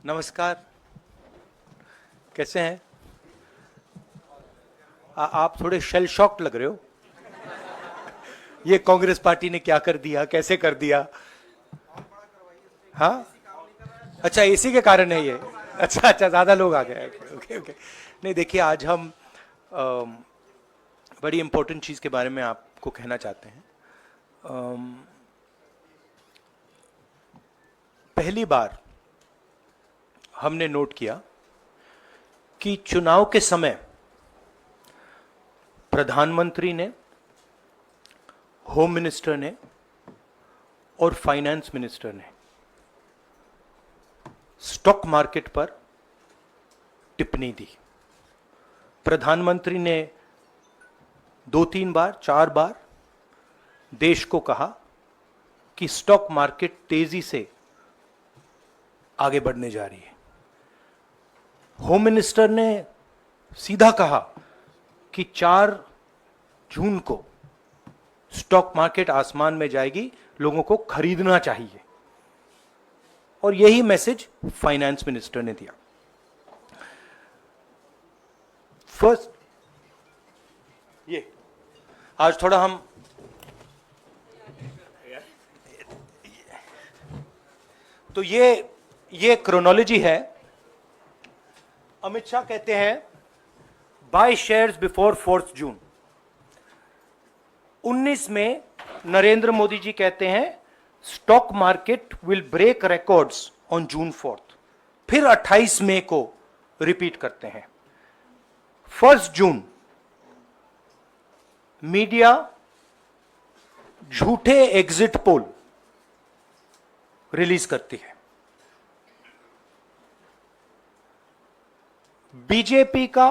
नमस्कार। कैसे हैं? आप थोड़े शेल शॉक्ड लग रहे हो। ये कांग्रेस पार्टी ने क्या कर दिया, कैसे कर दिया? हाँ, अच्छा इसी के कारण है ये। अच्छा अच्छा, ज्यादा लोग आ गए। Okay okay. नहीं देखिए, आज हम अम, बड़ी इंपॉर्टेंट चीज के बारे में आपको कहना चाहते हैं। पहली बार हमने नोट किया कि चुनाव के समय प्रधानमंत्री ने, होम मिनिस्टर ने और फाइनेंस मिनिस्टर ने स्टॉक मार्केट पर टिप्पणी दी। प्रधानमंत्री ने 2-3 बार, 4 बार देश को कहा कि स्टॉक मार्केट तेजी से आगे बढ़ने जा रही है। होम मिनिस्टर ने सीधा कहा कि 4 जून को स्टॉक मार्केट आसमान में जाएगी, लोगों को खरीदना चाहिए। और यही मैसेज फाइनेंस मिनिस्टर ने दिया। फर्स्ट, ये आज थोड़ा हम तो ये क्रोनोलॉजी है। अमित शाह कहते हैं बाय शेयर्स बिफोर 4 जून। 19 में नरेंद्र मोदी जी कहते हैं stock market will break records on June 4। फिर 28 मई को रिपीट करते हैं। 1 जून मीडिया झूठे एग्जिट पोल रिलीज करती है। बीजेपी का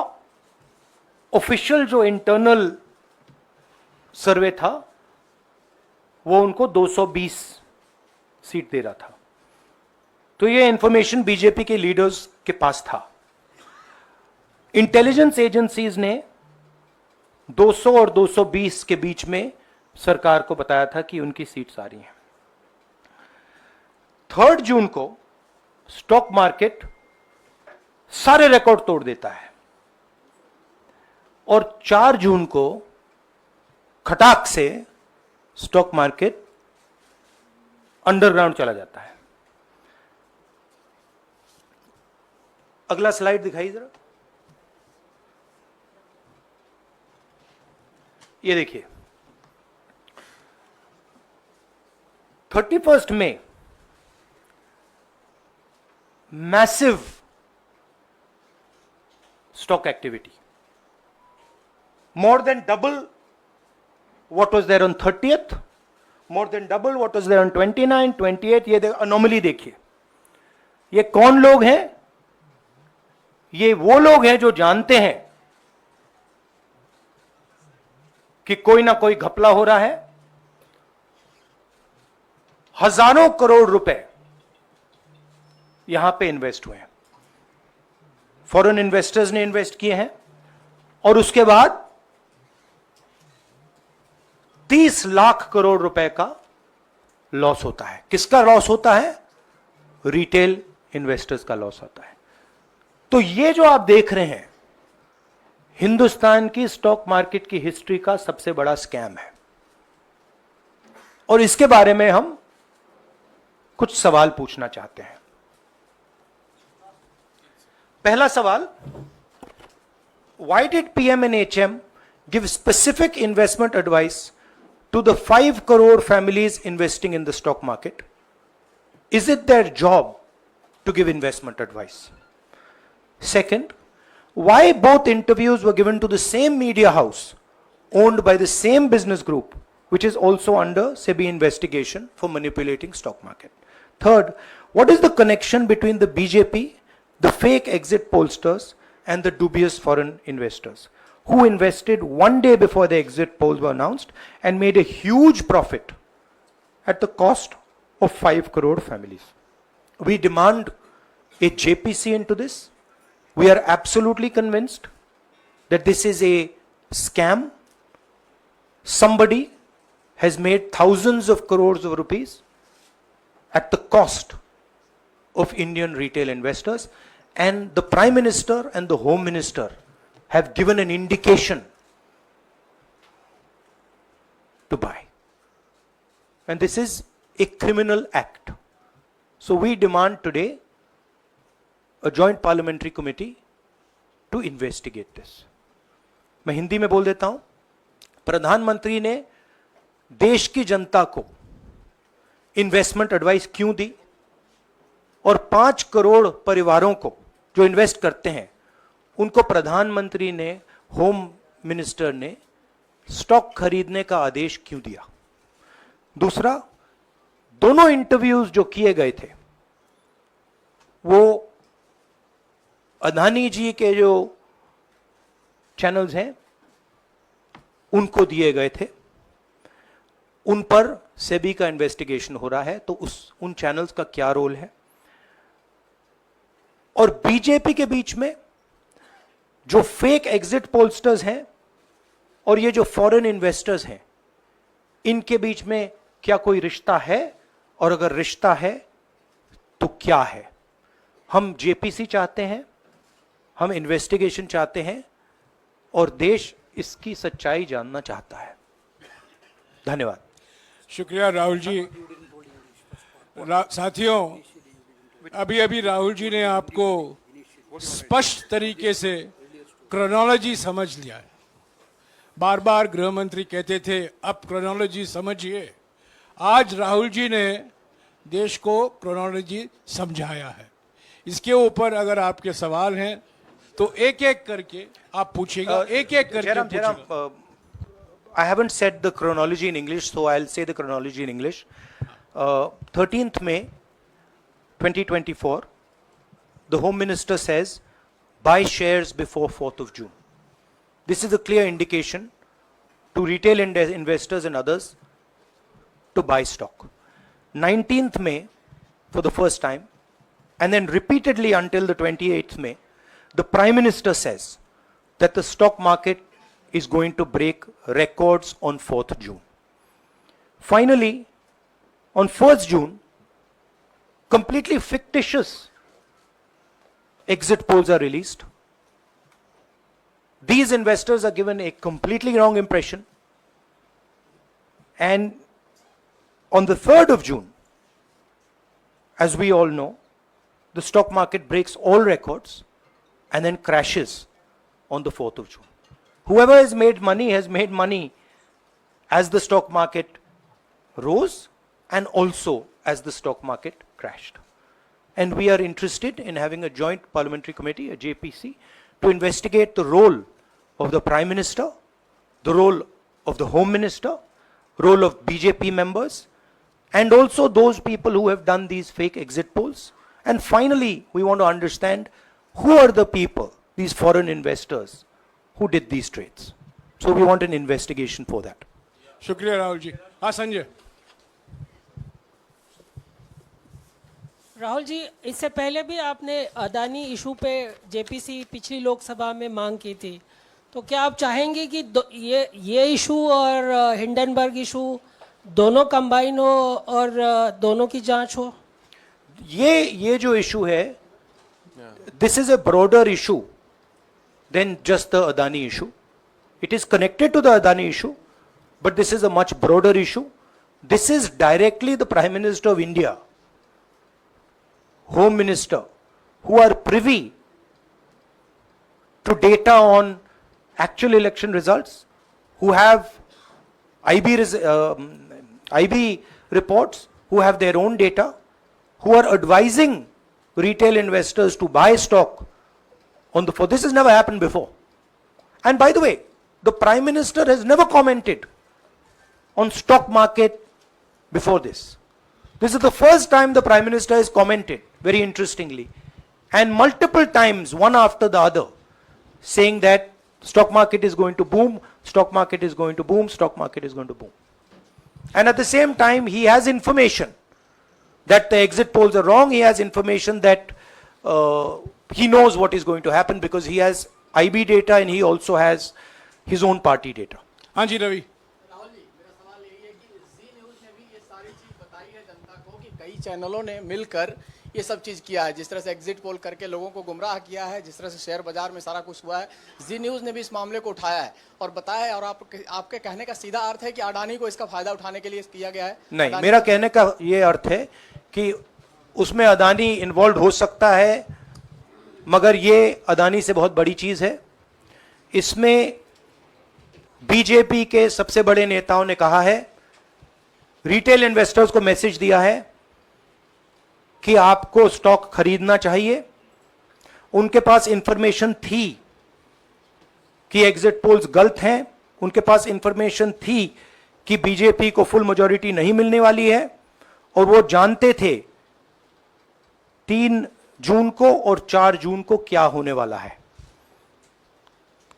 ऑफिशियल जो इंटरनल सर्वे था वो उनको 220 सीट दे रहा था। तो ये इंफॉर्मेशन बीजेपी के लीडर्स के पास था। इंटेलिजेंस एजेंसीज ने 200 और 220 के बीच में सरकार को बताया था कि उनकी सीट्स आ रही हैं। 3 जून को स्टॉक मार्केट सारे रिकॉर्ड तोड़ देता है और 4 जून को खटाक से स्टॉक मार्केट अंडरग्राउंड चला जाता है। अगला स्लाइड दिखाइए जरा। ये देखिए, 31 मई massive stock activity, more than double what was there on 30th, more than double what was there on 29, 28। ये अनोमली देखिए। ये कौन लोग हैं? ये वो लोग हैं जो जानते हैं कि कोई ना कोई घपला हो रहा है। हजारों करोड़ रुपए यहां पे इन्वेस्ट हुए हैं, फॉरेन इन्वेस्टर्स ने इन्वेस्ट किए हैं। और उसके बाद 30 लाख करोड़ रुपए का लॉस होता है। किसका लॉस होता है? रिटेल इन्वेस्टर्स का लॉस होता है। तो ये जो आप देख रहे हैं हिंदुस्तान की स्टॉक मार्केट की हिस्ट्री का सबसे बड़ा स्कैम है। और इसके बारे में हम कुछ सवाल पूछना चाहते हैं। पहला सवाल, why did PM and HM give specific investment advice to the 5 crore families investing in the stock market? Is it their job to give investment advice? Second, why both interviews were given to the same media house owned by the same business group, which is also under SEBI investigation for manipulating stock market? Third, what is the connection between the BJP, the fake exit pollsters, and the dubious foreign investors who invested 1 day before the exit polls were announced and made a huge profit at the cost of 5 crore families? We demand a JPC into this. We are absolutely convinced that this is a scam. Somebody has made thousands of crores of rupees at the cost of Indian retail investors, and the Prime Minister and the Home Minister have given an indication to buy. And this is a criminal act. So we demand today a joint parliamentary committee to investigate this. मैं हिंदी में बोल देता हूं, प्रधानमंत्री ने देश की जनता को इन्वेस्टमेंट एडवाइस क्यों दी, और 5 करोड़ परिवारों को जो इन्वेस्ट करते हैं उनको प्रधानमंत्री ने, होम मिनिस्टर ने स्टॉक खरीदने का आदेश क्यों दिया। दूसरा, दोनों इंटरव्यूज जो किए गए थे वो अदानी जी के जो चैनल्स हैं उनको दिए गए थे, उन पर सेबी का इन्वेस्टिगेशन हो रहा है, तो उन चैनल्स का क्या रोल है। और बीजेपी के बीच में जो फेक एग्जिट पोलस्टर्स हैं और ये जो फॉरेन इन्वेस्टर्स हैं, इनके बीच में क्या कोई रिश्ता है, और अगर रिश्ता है तो क्या है। हम जेपीसी चाहते हैं, हम इन्वेस्टिगेशन चाहते हैं, और देश इसकी सच्चाई जानना चाहता है। धन्यवाद। शुक्रिया राहुल जी। साथियों, अभी अभी राहुल जी ने आपको स्पष्ट तरीके से क्रोनोलॉजी समझ लिया है। बार बार गृह मंत्री कहते थे अब क्रोनोलॉजी समझिए। आज राहुल जी ने देश को क्रोनोलॉजी समझाया है। इसके ऊपर अगर आपके सवाल हैं तो एक एक करके आप पूछेगा, एक एक करके पूछेगा। I haven't said the chronology in English, so I'll say the chronology in English. 13th May 2024, the Home Minister says, buy shares before 4th of June. This is a clear indication to retail investors and others to buy stock. 19th May, for the first time, and then repeatedly until the 28th May, the Prime Minister says that the stock market is going to break records on 4th June. Finally, on 1st June, completely fictitious exit polls are released. These investors are given a completely wrong impression. And on the 3rd of June, as we all know, the stock market breaks all records and then crashes on the 4th of June. Whoever has made money as the stock market rose and also as the stock market crashed. And we are interested in having a joint parliamentary committee, a JPC, to investigate the role of the Prime Minister, the role of the Home Minister, role of BJP members, and also those people who have done these fake exit polls. And finally, we want to understand who are the people, these foreign investors, who did these trades. So we want an investigation for that. शुक्रिया राहुल जी। हाँ संजय। राहुल जी, इससे पहले भी आपने Adani issue पे JPC पिछली लोकसभा में मांग की थी, तो क्या आप चाहेंगे कि ये इशू और हिंडनबर्ग इशू दोनों कंबाइन हो और दोनों की जांच हो? ये जो इशू है, this is a broader issue than just the Adani issue. It is connected to the Adani issue, but this is a much broader issue. This is directly the Prime Minister of India, Home Minister, who are privy to data on actual election results, who have IB reports, who have their own data, who are advising retail investors to buy stock on the 4th. This has never happened before. And by the way, the Prime Minister has never commented on stock market before this. This is the first time the Prime Minister has commented, very interestingly, and multiple times, one after the other, saying that stock market is going to boom, stock market is going to boom, stock market is going to boom. And at the same time, he has information that the exit polls are wrong. He has information that he knows what is going to happen because he has IB data and he also has his own party data. हाँ जी रवि। राहुल जी, मेरा सवाल यही है कि जी news ने भी ये सारी चीज बताई है जनता को कि कई चैनलों ने मिलकर ये सब चीज़ किया है, जिस तरह से एग्जिट पोल करके लोगों को गुमराह किया है, जिस तरह से शेयर बाजार में सारा कुछ हुआ है, जी न्यूज़ ने भी इस मामले को उठाया है और बताया है। और आपके कहने का सीधा अर्थ है कि अडानी को इसका फायदा उठाने के लिए किया गया है? नहीं, मेरा कहने का ये अर्थ है कि उसमें अदानी इन्वॉल्व हो सकता है, मगर ये अदानी से बहुत बड़ी चीज है। इसमें बीजेपी के सबसे बड़े नेताओं ने कहा है, रिटेल इन्वेस्टर्स को मैसेज दिया है कि आपको स्टॉक खरीदना चाहिए। उनके पास इंफॉर्मेशन थी कि एग्जिट पोल्स गलत हैं, उनके पास इंफॉर्मेशन थी कि बीजेपी को फुल मेजॉरिटी नहीं मिलने वाली है, और वो जानते थे 3 जून को और 4 जून को क्या होने वाला है।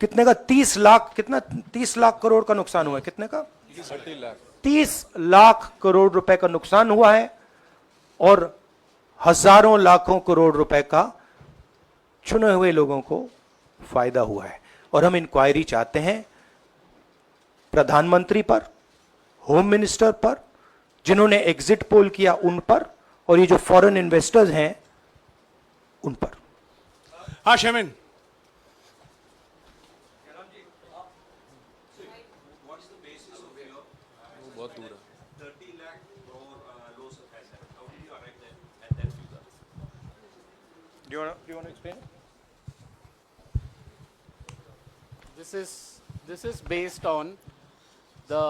कितने का? 30 लाख, कितना 30 लाख करोड़ का नुकसान हुआ है? कितने का? 30 लाख करोड़ रुपए का नुकसान हुआ है और हजारों लाखों करोड़ रुपए का चुने हुए लोगों को फायदा हुआ है। और हम इंक्वायरी चाहते हैं प्रधानमंत्री पर, होम मिनिस्टर पर, जिन्होंने एग्जिट पोल किया उन पर, और ये जो फॉरेन इन्वेस्टर्स हैं उन पर। हाँ शेमिन, बहुत दूर है। Do you want to explain? This is based on the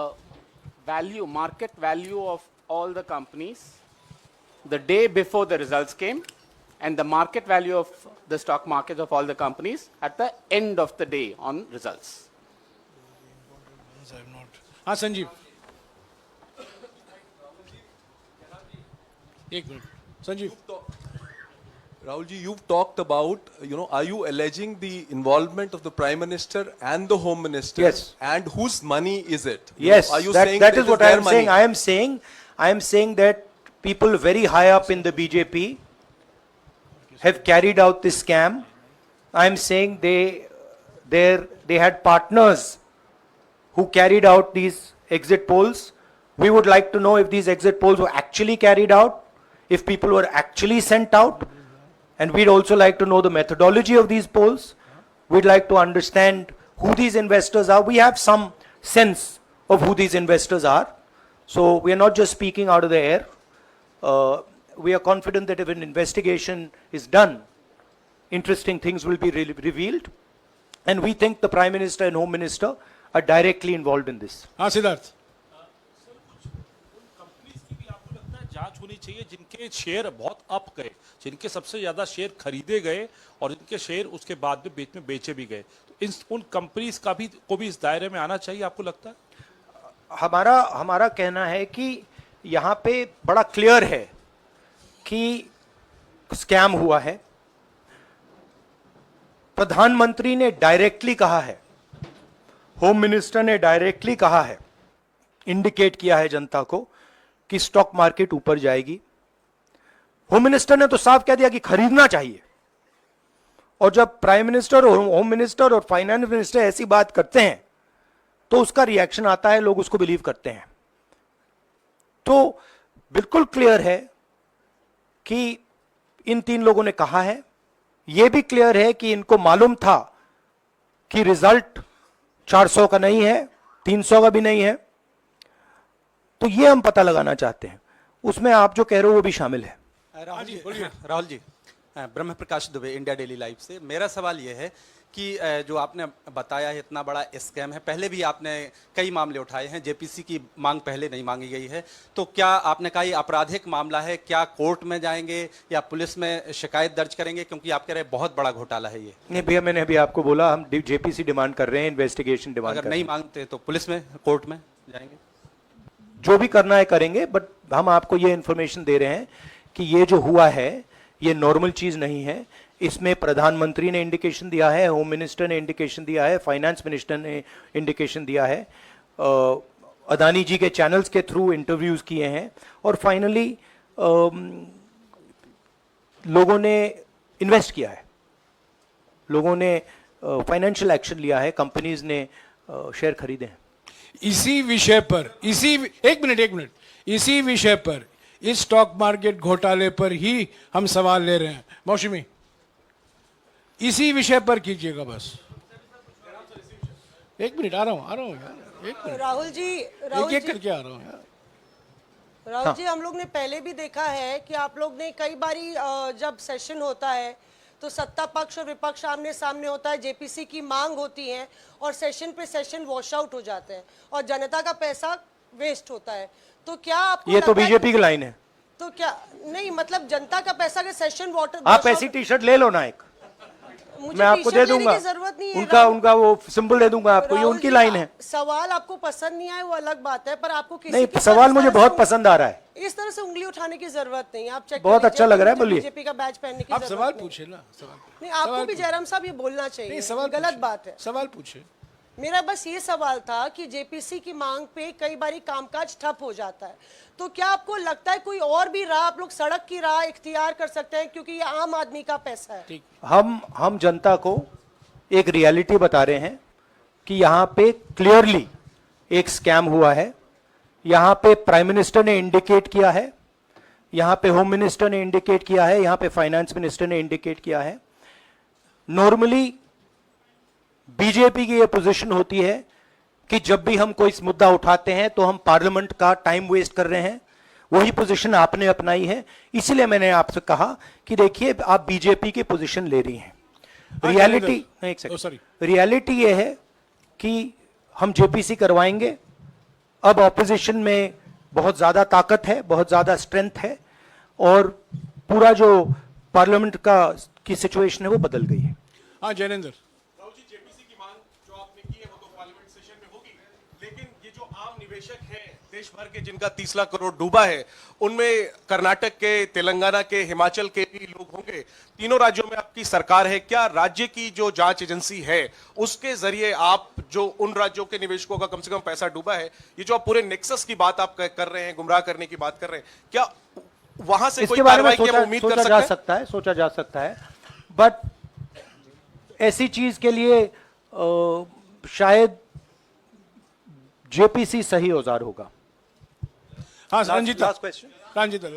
value, market value of all the companies the day before the results came, and the market value of the stock market of all the companies at the end of the day on results. हाँ संजीव, एक minute Sanjeev. Rahul ji, you've talked about, are you alleging the involvement of the Prime Minister and the Home Minister? Yes. And whose money is it? Yes, Are you that, saying that is it what I their am money? saying. I am saying that people very high up in the BJP have carried out this scam. I am saying they had partners who carried out these exit polls. We would like to know if these exit polls were actually carried out, if people were actually sent out, and we'd also like to know the methodology of these polls. We'd like to understand who these investors are. We have some sense of who these investors are. So we are not just speaking out of the air. We are confident that if an investigation is done, interesting things will be revealed. And we think the Prime Minister and Home Minister are directly involved in this. हाँ Siddharth, companies की भी आपको लगता है जांच होनी चाहिए जिनके शेयर बहुत अप गए, जिनके सबसे ज्यादा शेयर खरीदे गए और जिनके शेयर उसके बाद में बीच में बेचे भी गए, तो उन कंपनीज का भी को भी इस दायरे में आना चाहिए, आपको लगता है? हमारा कहना है कि यहाँ पे बड़ा क्लियर है कि स्कैम हुआ है। प्रधानमंत्री ने डायरेक्टली कहा है, होम मिनिस्टर ने डायरेक्टली कहा है, इंडिकेट किया है जनता को कि स्टॉक मार्केट ऊपर जाएगी। होम मिनिस्टर ने तो साफ कह दिया कि खरीदना चाहिए। और जब प्राइम मिनिस्टर और होम मिनिस्टर और फाइनेंस मिनिस्टर ऐसी बात करते हैं तो उसका रिएक्शन आता है, लोग उसको बिलीव करते हैं। तो बिल्कुल क्लियर है कि इन 3 लोगों ने कहा है। यह भी क्लियर है कि इनको मालूम था कि रिजल्ट 400 का नहीं है, 300 का भी नहीं है। तो यह हम पता लगाना चाहते हैं, उसमें आप जो कह रहे हो वो भी शामिल है। राहुल जी, ब्रह्म प्रकाश दुबे, इंडिया डेली लाइव से। मेरा सवाल यह है कि जो आपने बताया है इतना बड़ा स्कैम है, पहले भी आपने कई मामले उठाए हैं, जेपीसी की मांग पहले नहीं मांगी गई है, तो क्या आपने कहा ये आपराधिक मामला है, क्या कोर्ट में जाएंगे या पुलिस में शिकायत दर्ज करेंगे? क्योंकि आप कह रहे हैं बहुत बड़ा घोटाला है ये। नहीं भैया, मैंने अभी आपको बोला हम जेपीसी डिमांड कर रहे हैं, इन्वेस्टिगेशन डिमांड कर अगर रहे नहीं मांगते तो पुलिस में, कोर्ट में जाएंगे? जो भी करना है करेंगे, बट हम आपको ये इंफॉर्मेशन दे रहे हैं कि ये जो हुआ है ये नॉर्मल चीज नहीं है। इसमें प्रधानमंत्री ने इंडिकेशन दिया है, होम मिनिस्टर ने इंडिकेशन दिया है, फाइनेंस मिनिस्टर ने इंडिकेशन दिया है, अदानी जी के चैनल्स के थ्रू इंटरव्यूज किए हैं, और फाइनली लोगों ने इन्वेस्ट किया है, लोगों ने फाइनेंशियल एक्शन लिया है, कंपनीज ने शेयर खरीदे हैं। इसी विषय पर, इसी एक मिनट, इसी विषय पर इस स्टॉक मार्केट घोटाले पर ही हम सवाल ले रहे हैं। मौसमी, इसी विषय पर कीजिएगा बस। एक मिनट, आ रहा हूं यार, एक मिनट, राहुल जी, एक करके आ रहा हूं यार। राहुल जी, हम लोग ने पहले भी देखा है कि आप लोग ने कई बारी जब सेशन होता है तो सत्ता पक्ष और विपक्ष आमने सामने होता है, जेपीसी की मांग होती है और सेशन पे सेशन वॉश आउट हो जाते हैं और जनता का पैसा वेस्ट होता है। तो क्या आपको ये तो लगता है बीजेपी की लाइन है। तो क्या नहीं, मतलब जनता का पैसा के सेशन वाटर आप ऐसी टी शर्ट ले लो ना एक, मैं आपको दे दूंगा, जरूरत नहीं है। उनका वो सिंबल दे दूंगा आपको, ये राहुल उनकी जी, लाइन है। सवाल आपको पसंद नहीं आए वो अलग बात है, पर आपको किसी नहीं, के सवाल इस मुझे तरह बहुत से पसंद आ रहा है। इस तरह से उंगली उठाने की जरूरत नहीं है। आप चेक बहुत कर अच्छा लीजिए, लग रहा है, मुझे बोलिए। बीजेपी का बैच पहनने की आप जरूरत सवाल नहीं। पूछे ना, सवाल नहीं, आपको भी जयराम साहब ये बोलना नहीं, चाहिए, सवाल गलत पूछे, बात है। सवाल पूछे। मेरा बस ये सवाल था कि जेपीसी की मांग पे कई बारी कामकाज ठप हो जाता है, तो क्या आपको लगता है कोई और भी राह आप लोग सड़क की राह इख्तियार कर सकते हैं, क्योंकि ये आम आदमी का पैसा है। हम जनता को एक रियलिटी बता रहे हैं कि यहाँ पे क्लियरली एक स्कैम हुआ है। यहाँ पे प्राइम मिनिस्टर ने इंडिकेट किया है, यहाँ पे होम मिनिस्टर ने इंडिकेट किया है, यहाँ पे फाइनेंस मिनिस्टर ने इंडिकेट किया है। नॉर्मली बीजेपी की ये पोजीशन होती है कि जब भी हम कोई मुद्दा उठाते हैं तो हम पार्लियामेंट का टाइम वेस्ट कर रहे हैं। वही पोजीशन आपने अपनाई है, इसलिए मैंने आपसे कहा कि देखिए आप बीजेपी की पोजीशन ले रही हैं। रियलिटी, एक सेकंड, रियलिटी ये है कि हम जेपीसी करवाएंगे। अब ऑपोजिशन में बहुत ज्यादा ताकत है, बहुत ज्यादा स्ट्रेंथ है और पूरा जो पार्लियामेंट की सिचुएशन है वो बदल गई है। हाँ जैनेंद्र, राहुल जी, जेपीसी की मांग जो आपने की है वो तो पार्लियामेंट सेशन में होगी, लेकिन ये जो आम निवेशक हैं देश भर के जिनका 30 लाख करोड़ डूबा है, उनमें कर्नाटक के, तेलंगाना के, हिमाचल के भी लोग होंगे। तीनों राज्यों में आपकी सरकार है, क्या राज्य की जो जांच एजेंसी है उसके जरिए आप जो उन राज्यों के निवेशकों का कम से कम पैसा डूबा है, ये जो आप पूरे नेक्सस की बात आप कर रहे हैं, गुमराह करने की बात कर रहे हैं, क्या वहां से कोई इसके बारे में कार्रवाई की हम उम्मीद कर सोचा जा सकता है, सोचा जा सकता है, बट ऐसी चीज के लिए शायद जेपीसी सही औजार होगा। हाँ Ranjita, last question, Ranjita,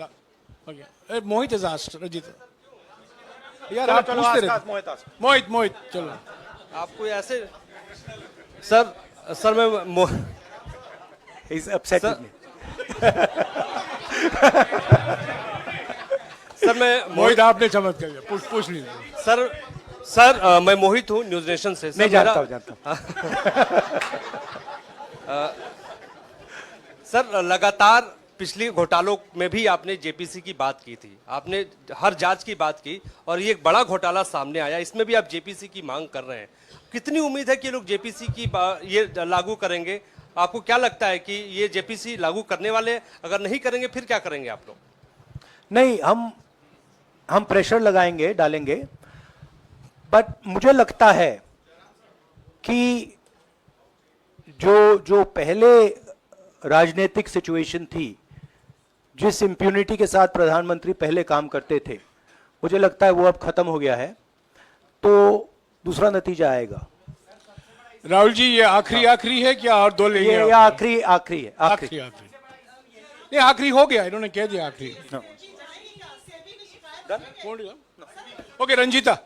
okay, Mohit is asked, Ranjita यार आप पूछते रहे। मोहित चलो। आपको ऐसे सर मैं is upset with me. Sir मैं मोहित, आपने चमत्कार किया, पूछ लीजिए। सर मैं मोहित हूँ, न्यूज नेशन से। नहीं, जानता हूँ। सर लगातार पिछली घोटालों में भी आपने जेपीसी की बात की थी, आपने हर जांच की बात की और ये एक बड़ा घोटाला सामने आया, इसमें भी आप जेपीसी की मांग कर रहे हैं। कितनी उम्मीद है कि लोग जेपीसी की ये लागू करेंगे? आपको क्या लगता है कि ये जेपीसी लागू करने वाले, अगर नहीं करेंगे फिर क्या करेंगे आप लोग? नहीं, हम प्रेशर लगाएंगे, डालेंगे, बट मुझे लगता है कि जो पहले राजनीतिक सिचुएशन थी, जिस इंप्यूनिटी के साथ प्रधानमंत्री पहले काम करते थे, मुझे लगता है वो अब खत्म हो गया है, तो दूसरा नतीजा आएगा। राहुल जी, ये आखिरी है क्या और दो लेंगे? ये आखिरी है, आखिरी। नहीं, आखिरी हो गया, इन्होंने कह दिया आखिरी। ओके रंजीता।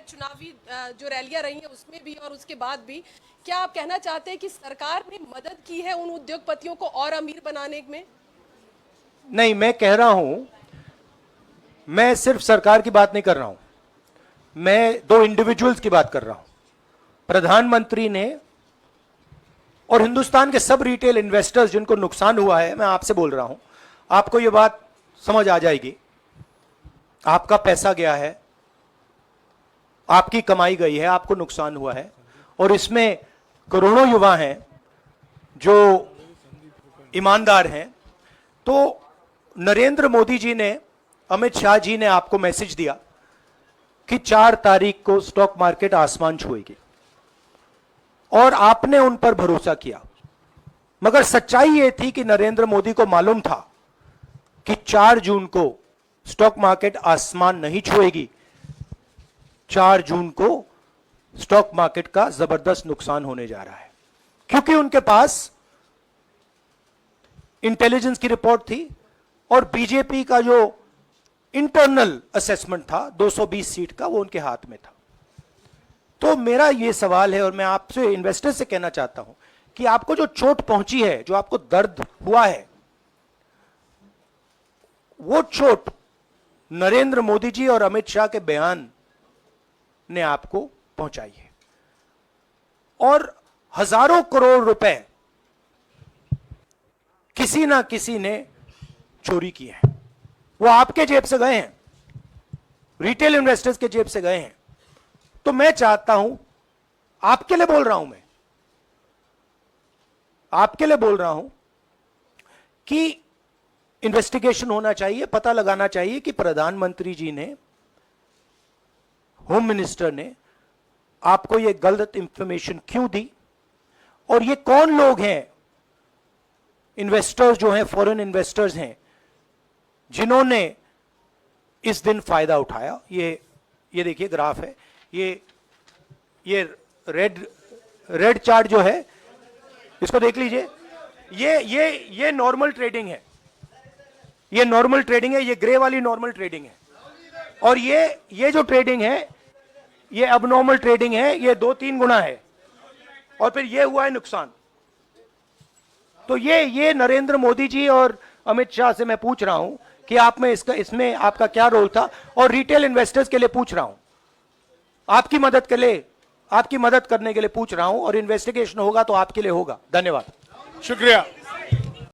चुनावी जो रैलियां रही हैं उसमें भी और उसके बाद भी, क्या आप कहना चाहते हैं कि सरकार ने मदद की है उन उद्योगपतियों को और अमीर बनाने में? नहीं, मैं कह रहा हूं, मैं सिर्फ सरकार की बात नहीं कर रहा हूं, मैं दो इंडिविजुअल्स की बात कर रहा हूं। प्रधानमंत्री ने और हिंदुस्तान के सब रिटेल इन्वेस्टर्स जिनको नुकसान हुआ है, मैं आपसे बोल रहा हूं, आपको यह बात समझ आ जाएगी। आपका पैसा गया है, आपकी कमाई गई है, आपको नुकसान हुआ है, और इसमें करोड़ों युवा हैं जो ईमानदार हैं। तो नरेंद्र मोदी जी ने, अमित शाह जी ने आपको मैसेज दिया कि 4 तारीख को स्टॉक मार्केट आसमान छुएगी, और आपने उन पर भरोसा किया। मगर सच्चाई यह थी कि नरेंद्र मोदी को मालूम था कि 4 जून को स्टॉक मार्केट आसमान नहीं छुएगी, 4 जून को स्टॉक मार्केट का जबरदस्त नुकसान होने जा रहा है, क्योंकि उनके पास इंटेलिजेंस की रिपोर्ट थी और बीजेपी का जो इंटरनल असेसमेंट था 220 सीट का, वो उनके हाथ में था। तो मेरा ये सवाल है और मैं आपसे इन्वेस्टर से कहना चाहता हूं कि आपको जो चोट पहुंची है, जो आपको दर्द हुआ है, वो चोट नरेंद्र मोदी जी और अमित शाह के बयान ने आपको पहुंचाई है। और हजारों करोड़ रुपए किसी ना किसी ने चोरी किए हैं, वो आपके जेब से गए हैं, रिटेल इन्वेस्टर्स के जेब से गए हैं। तो मैं चाहता हूं, आपके लिए बोल रहा हूं, मैं आपके लिए बोल रहा हूं कि इन्वेस्टिगेशन होना चाहिए, पता लगाना चाहिए कि प्रधानमंत्री जी ने, होम मिनिस्टर ने आपको यह गलत इंफॉर्मेशन क्यों दी, और ये कौन लोग हैं, इन्वेस्टर्स जो हैं, फॉरेन इन्वेस्टर्स हैं, जिन्होंने इस दिन फायदा उठाया। ये देखिए ग्राफ है, ये रेड चार्ट जो है, इसको देख लीजिए। ये नॉर्मल ट्रेडिंग है, ये नॉर्मल ट्रेडिंग है, ये ग्रे वाली नॉर्मल ट्रेडिंग है, और ये जो ट्रेडिंग है ये अबनॉर्मल ट्रेडिंग है, ये 2-3 गुना है, और फिर ये हुआ है नुकसान। तो ये नरेंद्र मोदी जी और अमित शाह से मैं पूछ रहा हूं कि आप में इसमें आपका क्या रोल था, और रिटेल इन्वेस्टर्स के लिए पूछ रहा हूं, आपकी मदद के लिए, आपकी मदद करने के लिए पूछ रहा हूं, और इन्वेस्टिगेशन होगा तो आपके लिए होगा। धन्यवाद। शुक्रिया।